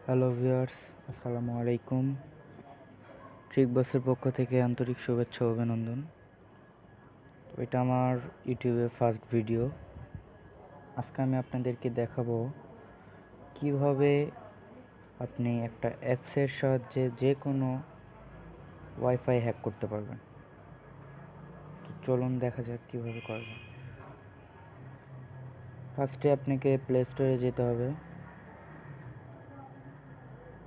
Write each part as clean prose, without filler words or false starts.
Hello viewers, আসসালামু আলাইকুম। ট্রিকবসের পক্ষ থেকে আন্তরিক শুভেচ্ছা ও অভিনন্দন। এটা আমার ইউটিউবে ফার্স্ট ভিডিও। আজকে আমি আপনাদেরকে দেখাবো কিভাবে আপনি একটা অ্যাপসের সাহায্যে যে কোনো ওয়াইফাই হ্যাক করতে পারবেন। তো চলুন দেখা যাক কীভাবে করা যায়। ফার্স্টে আপনাকে প্লে স্টোরে যেতে হবে।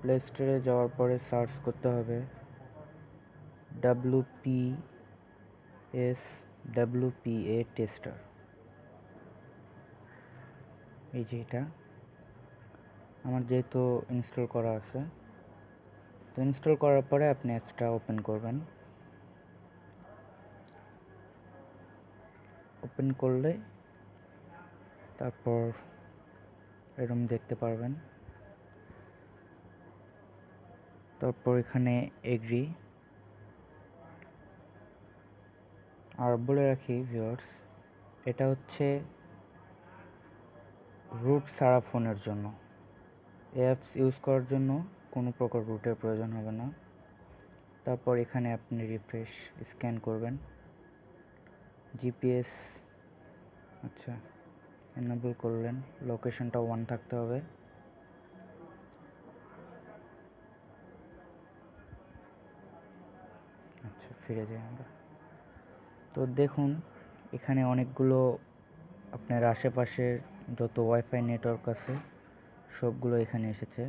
প্লে স্টোরে যাওয়ার পরে সার্চ করতে হবে WPA টেস্টার। এই যে এটা আমার যেহেতু ইনস্টল করা আছে, তো ইনস্টল করার পরে আপনি অ্যাপসটা ওপেন করবেন। ওপেন করলে তারপর এরকম দেখতে পারবেন। তারপর এখানে এগ্রি। আর বলে রাখি ভিউয়ার্স, এটা হচ্ছে রুট ছাড়া ফোনের জন্য। অ্যাপস ইউজ করার জন্য কোনো প্রকার রুটের প্রয়োজন হবে না। তারপর এখানে আপনি রিফ্রেশ স্ক্যান করবেন। জিপিএস এনেবল করলেন, লোকেশনটা 1 থাকতে হবে। ফিরে যাই আমরা। তো দেখুন এখানে অনেকগুলো আপনার আশেপাশের যত ওয়াইফাই নেটওয়ার্ক আছে সবগুলো এখানে এসেছে।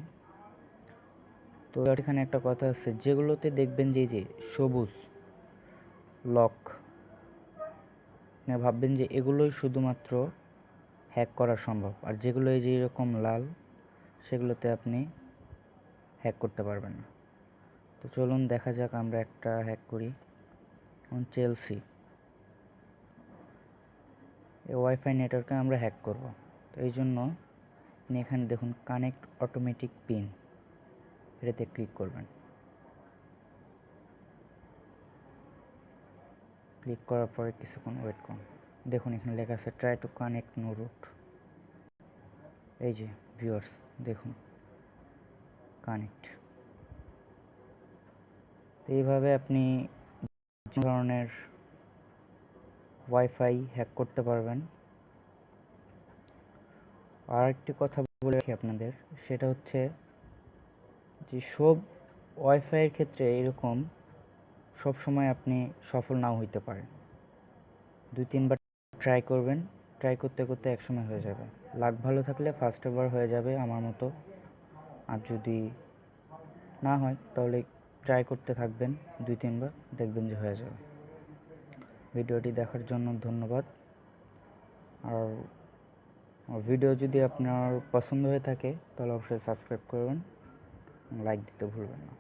তো এখানে একটা কথা আছে, যেগুলোতে দেখবেন যে সবুজ লক, ভাববেন যে এগুলোই শুধুমাত্র হ্যাক করা সম্ভব, আর যেগুলো এই যে এরকম লাল সেগুলোতে আপনি হ্যাক করতে পারবেন না। তো চলুন দেখা যাক আমরা একটা হ্যাক করি। চেলসি এই ওয়াইফাই নেটওয়ার্কে আমরা হ্যাক করব। তো এই জন্য আপনি এখানে দেখুন কানেক্ট অটোমেটিক পিন, এটাতে ক্লিক করবেন। ক্লিক করার পরে কিছুক্ষণ ওয়েট করুন। দেখুন এখানে লেখা আছে try to connect no route. এই যে ভিউয়ার্স দেখুন কানেক্ট। তো এইভাবে আপনি যে ধরনের ওয়াইফাই হ্যাক করতে পারবেন। আর একটি কথা বলে রাখি আপনাদের, সেটা হচ্ছে যে সব ওয়াইফাইয়ের ক্ষেত্রে এরকম সব সময় আপনি সফল নাও হইতে পারেন। 2-3 বার ট্রাই করবেন, ট্রাই করতে করতে একসময় হয়ে যাবে। লাক ভালো থাকলে ফার্স্ট বার হয়ে যাবে আমার মতো। আর যদি না হয় তাহলে ট্রাই করতে থাকবেন 2-3 বার, দেখবেন যে হয়ে যাবে। ভিডিওটি দেখার জন্য ধন্যবাদ। আর ভিডিও যদি আপনার পছন্দ হয়ে থাকে তাহলে অবশ্যই সাবস্ক্রাইব করবেন, লাইক দিতে ভুলবেন না।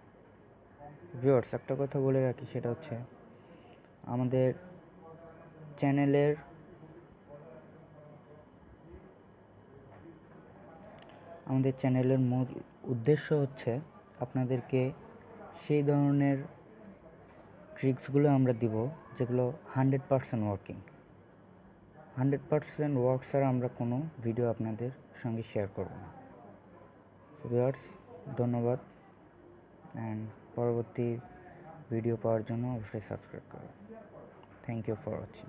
ভিউয়ার্স একটা কথা বলে রাখি, সেটা হচ্ছে আমাদের চ্যানেলের মূল উদ্দেশ্য হচ্ছে আপনাদেরকে সেই ধরনের ট্রিক্সগুলো আমরা দিব যেগুলো 100% ওয়ার্কিং। 100% ওয়ার্ক ছাড়া আমরা কোনো ভিডিও আপনাদের সঙ্গে শেয়ার করব না। ভিউয়ার্স ধন্যবাদ, অ্যান্ড পরবর্তী ভিডিও পাওয়ার জন্য অবশ্যই সাবস্ক্রাইব করুন। Thank you for watching.